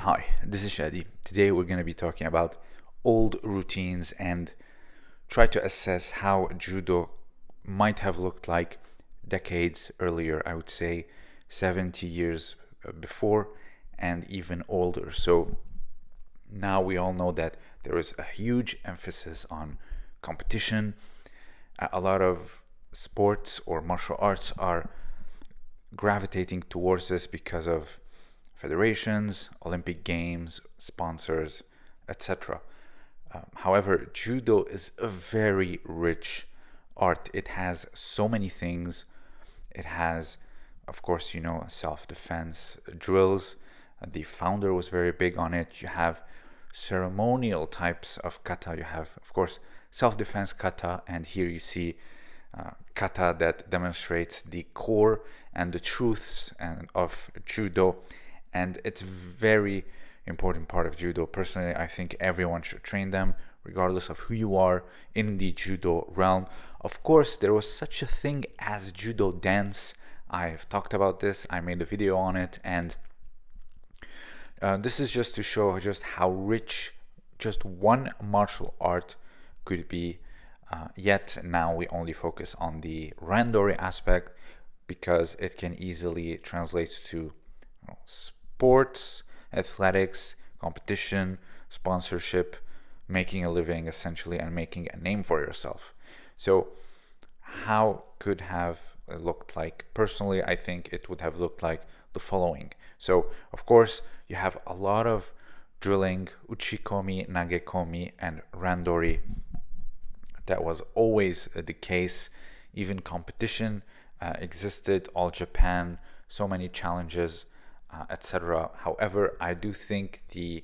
Hi, this is Shadi. Today we're going to be talking about old routines and try to assess how judo might have looked like decades earlier, I would say 70 years before and even older. So now we all know that there is a huge emphasis on competition. A lot of sports or martial arts are gravitating towards this because of federations, Olympic Games, sponsors, etc. However, judo is a very rich art. It has so many things. It has, of course, self-defense drills. The founder was very big on it. You have ceremonial types of kata. You have, of course, self-defense kata, and here you see kata that demonstrates the core and the truths of judo, and it's a very important part of judo. Personally, I think everyone should train them, regardless of who you are in the judo realm. Of course, there was such a thing as judo dance. I've talked about this. I made a video on it, and this is just to show just how rich just one martial art could be. Yet now we only focus on the randori aspect because it can easily translate to sports, athletics, competition, sponsorship, making a living essentially, and making a name for yourself. So how could have it looked like? Personally, I think it would have looked like the following. So of course you have a lot of drilling, uchikomi, nagekomi, and randori. That was always the case. Even competition existed, all Japan, so many challenges, etc. However, I do think the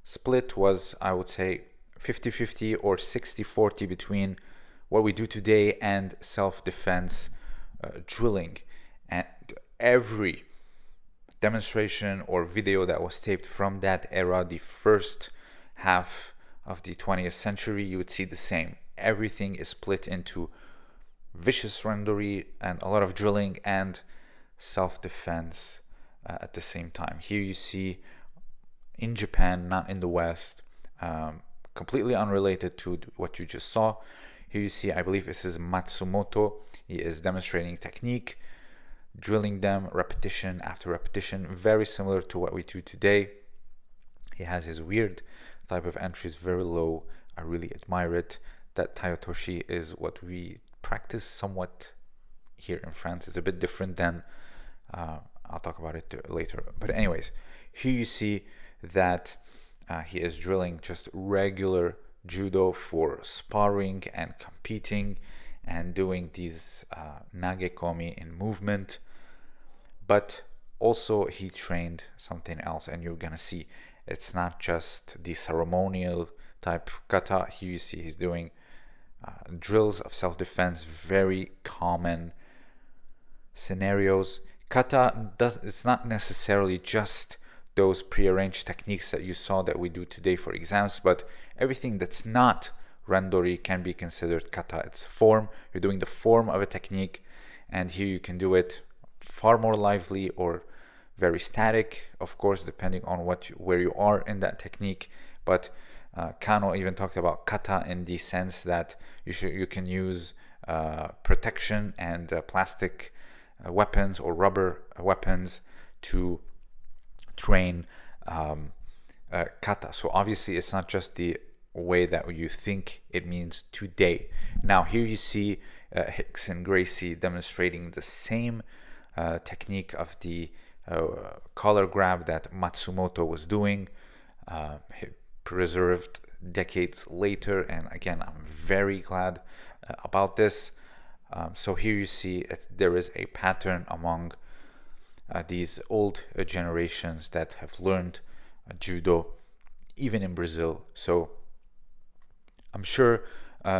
split was, I would say, 50-50 or 60-40 between what we do today and self-defense drilling. And every demonstration or video that was taped from that era, the first half of the 20th century, you would see the same. Everything is split into vicious randori and a lot of drilling and self-defense at the same time. Here you see in Japan, not in the West, completely unrelated to what you just saw. Here you see, I believe this is Matsumoto. He is demonstrating technique, drilling them repetition after repetition, very similar to what we do today. He has his weird type of entries, very low. I really admire it. That Tayotoshi is what we practice somewhat here in France. It's a bit different than, I'll talk about it later. But anyways, here you see that he is drilling just regular judo for sparring and competing and doing these nagekomi in movement. But also he trained something else, and you're gonna see it's not just the ceremonial type kata. Here you see he's doing drills of self-defense, very common scenarios. Kata it's not necessarily just those prearranged techniques that you saw that we do today for exams, but everything that's not randori can be considered kata. It's form. You're doing the form of a technique, and here you can do it far more lively or very static, of course, depending on where you are in that technique. But Kano even talked about kata in the sense that you can use protection and plastic weapons or rubber weapons to train kata. So obviously it's not just the way that you think it means today. Now here you see Hicks and Gracie demonstrating the same technique of the collar grab that Matsumoto was doing, preserved decades later, and again, I'm very glad about this. So here you see there is a pattern among these old generations that have learned judo, even in Brazil. So I'm sure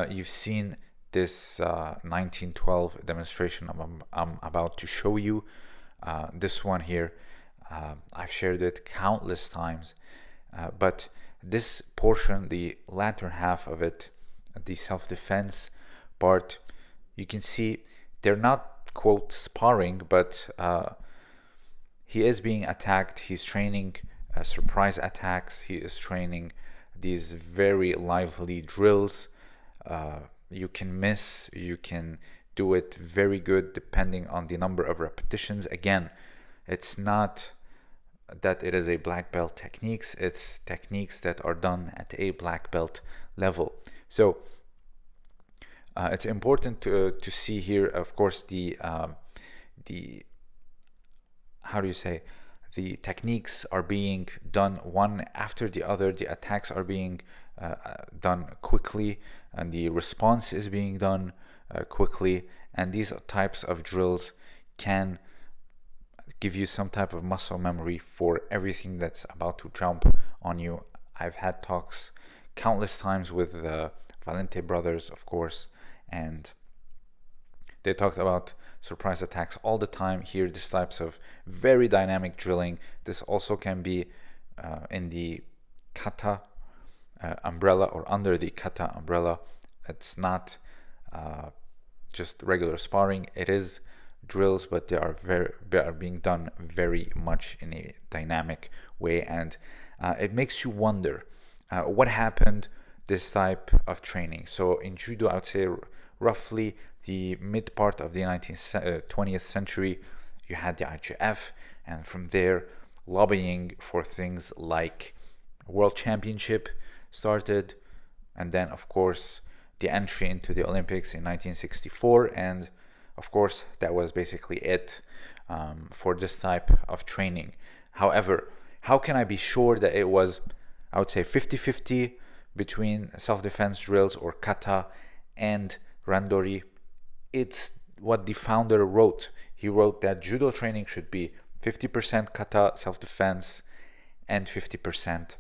you've seen this 1912 demonstration I'm about to show you. This one here, I've shared it countless times, but this portion, the latter half of it, the self-defense part, you can see they're not, quote, sparring, but he is being attacked. He's training surprise attacks. He is training these very lively drills. You can miss, you can do it very good depending on the number of repetitions. Again, it's not that it is a black belt techniques, it's techniques that are done at a black belt level. So it's important to see here, of course, the how do you say, the techniques are being done one after the other. The attacks are being done quickly, and the response is being done quickly. And these types of drills can give you some type of muscle memory for everything that's about to jump on you. I've had talks countless times with the Valente brothers, of course, and they talked about surprise attacks all the time. Here, these types of very dynamic drilling. This also can be in the kata umbrella, or under the kata umbrella. It's not just regular sparring. It is drills, but they are being done very much in a dynamic way, and it makes you wonder what happened this type of training. So in judo, I would say roughly the mid part of the 20th century, you had the IGF, and from there lobbying for things like World Championship started, and then of course the entry into the Olympics in 1964, and of course that was basically it for this type of training. However, how can I be sure that it was, I would say, 50-50 between self-defense drills or kata and randori? It's what the founder wrote. He wrote that judo training should be 50% kata, self-defense, and 50%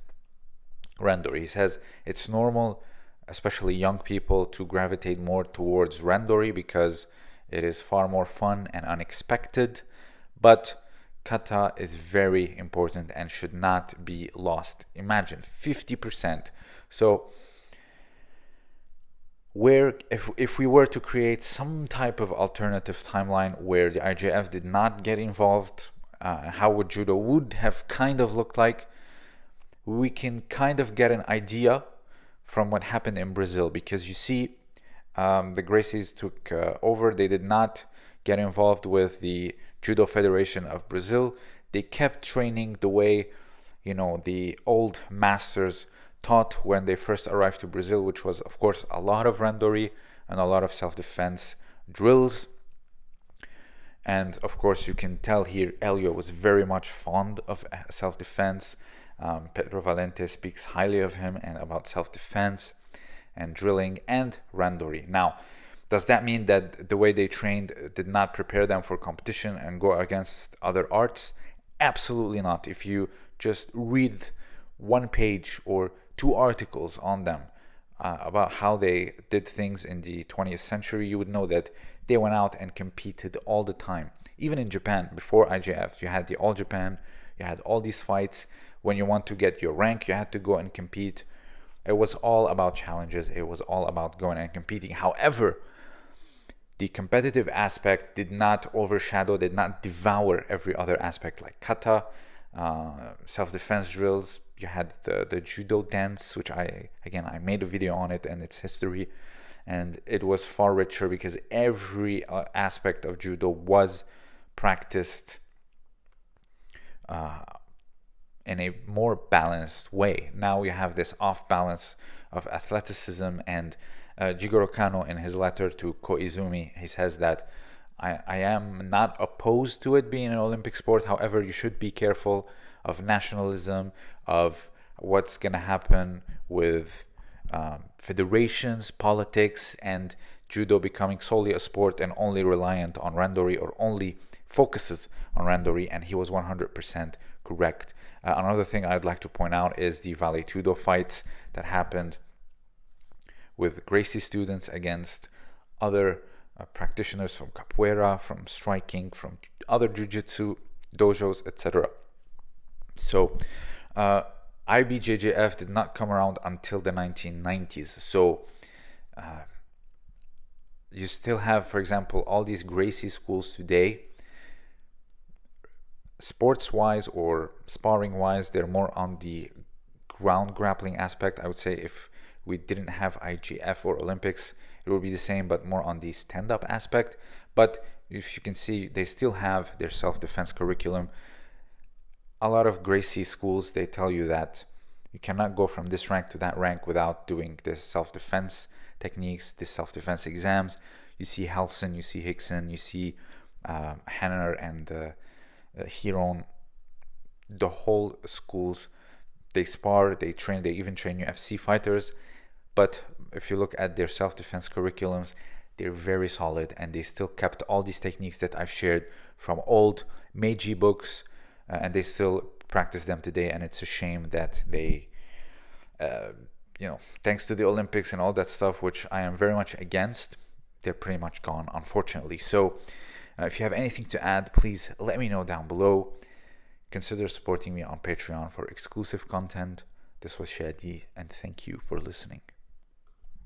randori. He says it's normal, especially young people, to gravitate more towards randori because it is far more fun and unexpected, but kata is very important and should not be lost. Imagine 50%. So where, if we were to create some type of alternative timeline where the IJF did not get involved, how would judo would have kind of looked like, we can kind of get an idea from what happened in Brazil, because you see, the Gracies took over. They did not get involved with the Judo Federation of Brazil. They kept training the way, you know, the old masters taught when they first arrived to Brazil, which was, of course, a lot of randori and a lot of self-defense drills. And of course, you can tell here, Elio was very much fond of self-defense. Pedro Valente speaks highly of him and about self-defense and drilling and randori. Now, does that mean that the way they trained did not prepare them for competition and go against other arts? Absolutely not. If you just read one page or two articles on them about how they did things in the 20th century, you would know that they went out and competed all the time. Even in Japan, before IJF, you had the All Japan, you had all these fights. When you want to get your rank, you had to go and compete. It was all about challenges. It was all about going and competing. However, the competitive aspect did not overshadow, did not devour every other aspect, like kata, self-defense drills. You had the judo dance, which I made a video on it and its history, and it was far richer because every aspect of judo was practiced in a more balanced way. Now you have this off balance of athleticism, and Jigoro Kano, in his letter to Koizumi, he says that I am not opposed to it being an Olympic sport. However, you should be careful of nationalism, of what's going to happen with federations, politics, and judo becoming solely a sport and only reliant on randori, or only focuses on randori. And he was 100% correct. Another thing I'd like to point out is the Vale Tudo fights that happened with Gracie students against other practitioners from capoeira, from striking, from other jiu-jitsu dojos, etc. So IBJJF did not come around until the 1990s. So you still have, for example, all these Gracie schools today sports wise or sparring wise, they're more on the ground grappling aspect. I would say if we didn't have IGF or Olympics, it would be the same, but more on the stand-up aspect. But if you can see, they still have their self-defense curriculum. A lot of Gracie schools, they tell you that you cannot go from this rank to that rank without doing this self-defense techniques, this self-defense exams. You see Helson, you see Hickson, you see Hanner and Hiron. The whole schools, they spar, they train, they even train UFC fighters. But if you look at their self-defense curriculums, they're very solid, and they still kept all these techniques that I've shared from old Meiji books, and they still practice them today. And it's a shame that they, thanks to the Olympics and all that stuff, which I am very much against, they're pretty much gone, unfortunately. So if you have anything to add, please let me know down below. Consider supporting me on Patreon for exclusive content. This was Shadi, and thank you for listening.